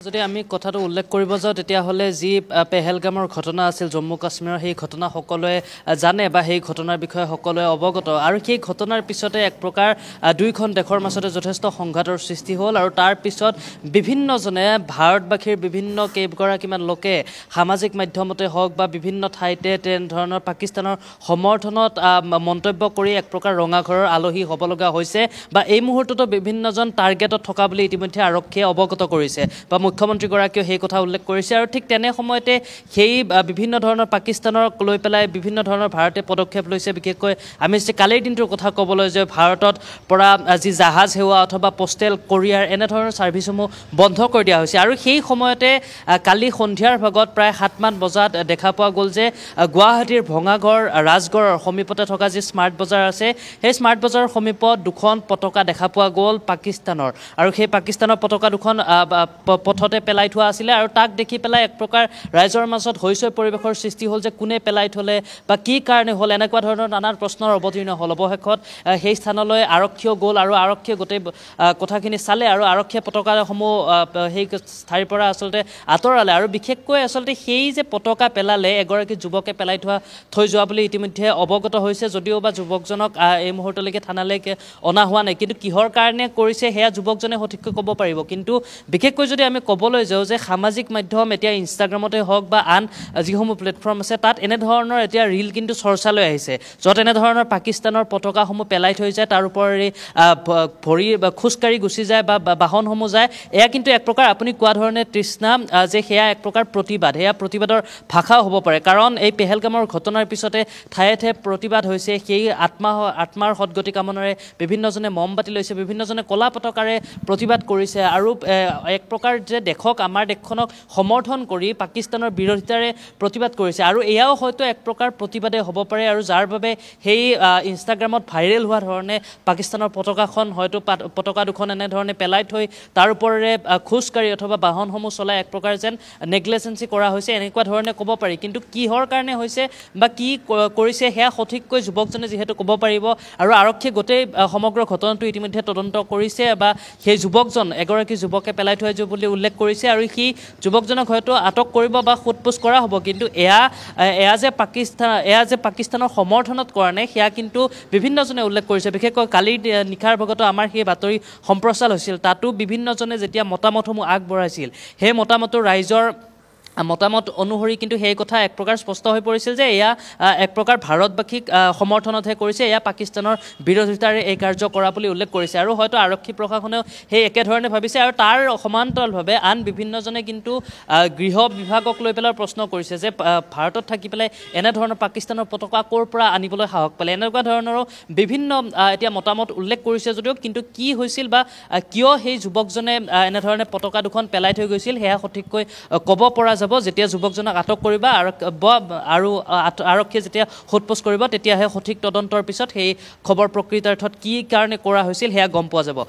যদি আমি কথাটো উল্লেখ কৰিব যাওঁ তেতিয়াহ'লে যি পেহেলগামৰ ঘটনা আছিল জম্মু কাশ্মীৰৰ সেই ঘটনা সকলোৱে জানে বা সেই ঘটনাৰ বিষয়ে সকলোৱে অৱগত আৰু সেই ঘটনাৰ পিছতে এক প্ৰকাৰ দুইখন দেশৰ মাজতে যথেষ্ট সংঘাতৰ সৃষ্টি হ'ল আৰু তাৰ পিছত বিভিন্নজনে ভাৰতবাসীৰ বিভিন্ন কেইগৰাকীমান লোকে সামাজিক মাধ্যমতে হওক বা বিভিন্ন ঠাইতে তেনেধৰণৰ পাকিস্তানৰ সমৰ্থনত মন্তব্য কৰি এক প্ৰকাৰ ৰঙাঘৰৰ আলহী হ'ব লগা হৈছে বা এই মুহূৰ্ততো বিভিন্নজন টাৰ্গেটত থকা বুলি ইতিমধ্যে আৰক্ষীয়ে অৱগত কৰিছে বা মুখ্যমন্ত্ৰীগৰাকীয়ে সেই কথা উল্লেখ কৰিছে আৰু ঠিক তেনে সময়তে সেই বিভিন্ন ধৰণৰ পাকিস্তানক লৈ পেলাই বিভিন্ন ধৰণৰ ভাৰতে পদক্ষেপ লৈছে বিশেষকৈ আমি কালিৰ দিনটোৰ কথা ক'বলৈ যে ভাৰতত পৰা যি জাহাজ সেৱা অথবা পোষ্টেল কৰিয়াৰ এনেধৰণৰ ছাৰ্ভিচসমূহ বন্ধ কৰি দিয়া হৈছে আৰু সেই সময়তে কালি সন্ধিয়াৰ ভাগত প্ৰায় 7মান বজাত দেখা পোৱা গ'ল যে গুৱাহাটীৰ ভঙাগড় ৰাজগড়ৰ সমীপতে থকা যি স্মাৰ্ট বজাৰ আছে সেই স্মাৰ্ট বজাৰৰ সমীপত দুখন পতাকা দেখা পোৱা গ'ল পাকিস্তানৰ আৰু সেই পাকিস্তানৰ পতাকা দুখন পথতে পেলাই থোৱা আছিলে আৰু তাক দেখি পেলাই এক প্ৰকাৰ ৰাইজৰ মাজত হৈছৈ পৰিৱেশৰ সৃষ্টি হ'ল যে কোনে পেলাই থলে বা কি কাৰণে হ'ল এনেকুৱা ধৰণৰ নানা প্ৰশ্নৰ অৱতীৰ্ণ হ'ল অৱশেষত সেই স্থানলৈ আৰক্ষীও গ'ল আৰু আৰক্ষীয়ে গোটেই কথাখিনি চালে আৰু আৰক্ষীয়ে পতাকাসমূহ সেই ঠাইৰ পৰা আচলতে আঁতৰালে আৰু বিশেষকৈ আচলতে সেই যে পতাকা পেলালে এগৰাকী যুৱকে পেলাই থৈ যোৱা বুলি ইতিমধ্যে অৱগত হৈছে যদিও বা যুৱকজনক এই মুহূৰ্তলৈকে থানালৈ অনা হোৱা নাই কিন্তু কিহৰ কাৰণে কৰিছে সেয়া যুৱকজনে সঠিককৈ ক'ব পাৰিব কিন্তু বিশেষকৈ যদি আমি ক'বলৈ যাওঁ যে সামাজিক মাধ্যম এতিয়া ইনষ্টাগ্ৰামতে হওক বা আন যিসমূহ প্লেটফৰ্ম আছে তাত এনেধৰণৰ এতিয়া ৰীল কিন্তু চৰ্চালৈ আহিছে য'ত এনেধৰণৰ পাকিস্তানৰ পতাকাসমূহ পেলাই থৈ যায় তাৰ ওপৰেৰে ভৰি বা খোজকাঢ়ি গুচি যায় বা বাহনসমূহ যায় এয়া কিন্তু এক প্ৰকাৰ আপুনি কোৱা ধৰণে তৃষ্ণা যে সেয়া এক প্ৰকাৰ প্ৰতিবাদ সেয়া প্ৰতিবাদৰ ভাষাও হ'ব পাৰে কাৰণ এই পেহেলগামৰ ঘটনাৰ পিছতে ঠায়ে ঠায়ে প্ৰতিবাদ হৈছে সেই আত্মাৰ সদগতি কামনাৰে বিভিন্নজনে মমবাতি লৈছে বিভিন্নজনে ক'লা পতাকাৰে প্ৰতিবাদ কৰিছে আৰু এক প্ৰকাৰ যে দেখক আমাৰ দেশখনক সমৰ্থন কৰি পাকিস্তানৰ বিৰোধিতাৰে প্ৰতিবাদ কৰিছে আৰু এয়াও হয়তো এক প্ৰকাৰ প্ৰতিবাদে হ'ব পাৰে আৰু যাৰ বাবে সেই ইনষ্টাগ্ৰামত ভাইৰেল হোৱা ধৰণে পাকিস্তানৰ পতাকাখন হয়তো পতাকা দুখন এনেধৰণে পেলাই থৈ তাৰ ওপৰেৰে খোজকাঢ়ি অথবা বাহনসমূহ চলাই এক প্ৰকাৰ যেন নেগলেচেঞ্চি কৰা হৈছে এনেকুৱা ধৰণে ক'ব পাৰি কিন্তু কিহৰ কাৰণে হৈছে বা কি কৰিছে সেয়া সঠিককৈ যুৱকজনে যিহেতু ক'ব পাৰিব আৰু আৰক্ষীয়ে গোটেই সমগ্ৰ ঘটনাটো ইতিমধ্যে তদন্ত কৰিছে বা সেই যুৱকজন এগৰাকী যুৱকে পেলাই থৈ যোৱা বুলি উল্লেখ কৰিছে আৰু সেই যুৱকজনক হয়তো আটক কৰিব বা সোধপোছ কৰা হ'ব কিন্তু এয়া যে পাকিস্তানৰ সমৰ্থনত কৰা নাই সেয়া কিন্তু বিভিন্নজনে উল্লেখ কৰিছে বিশেষকৈ কালিৰ নিশাৰ ভাগতো আমাৰ সেই বাতৰি সম্প্ৰচাৰ হৈছিল তাতো বিভিন্নজনে যেতিয়া মতামতসমূহ আগবঢ়াইছিল সেই মতামতো ৰাইজৰ মতামত অনুসৰি কিন্তু সেই কথা এক প্ৰকাৰ স্পষ্ট হৈ পৰিছিল যে এয়া এক প্ৰকাৰ ভাৰতবাসীক সমৰ্থনতহে কৰিছে এয়া পাকিস্তানৰ বিৰোধিতাৰে এই কাৰ্য কৰা বুলি উল্লেখ কৰিছে আৰু হয়তো আৰক্ষী প্ৰশাসনেও সেই একেধৰণে ভাবিছে আৰু তাৰ সমান্তৰালভাৱে আন বিভিন্নজনে কিন্তু গৃহ বিভাগক লৈ পেলাই প্ৰশ্ন কৰিছে যে ভাৰতত থাকি পেলাই এনেধৰণৰ পাকিস্তানৰ পতাকা ক'ৰ পৰা আনিবলৈ সাহস পালে এনেকুৱা ধৰণৰো বিভিন্ন এতিয়া মতামত উল্লেখ কৰিছে যদিও কিন্তু কি হৈছিল বা কিয় সেই যুৱকজনে এনেধৰণে পতাকা দুখন পেলাই থৈ গৈছিল সেয়া সঠিককৈ ক'ব পৰা যাব যেতিয়া যুৱকজনক আটক কৰিবা আৰু আৰক্ষীয়ে যেতিয়া সোধপোছ কৰিব তেতিয়াহে সঠিক তদন্তৰ পিছত সেই খবৰ প্ৰকৃতাৰ্থত কি কাৰণে কৰা হৈছিল সেয়া গম পোৱা যাব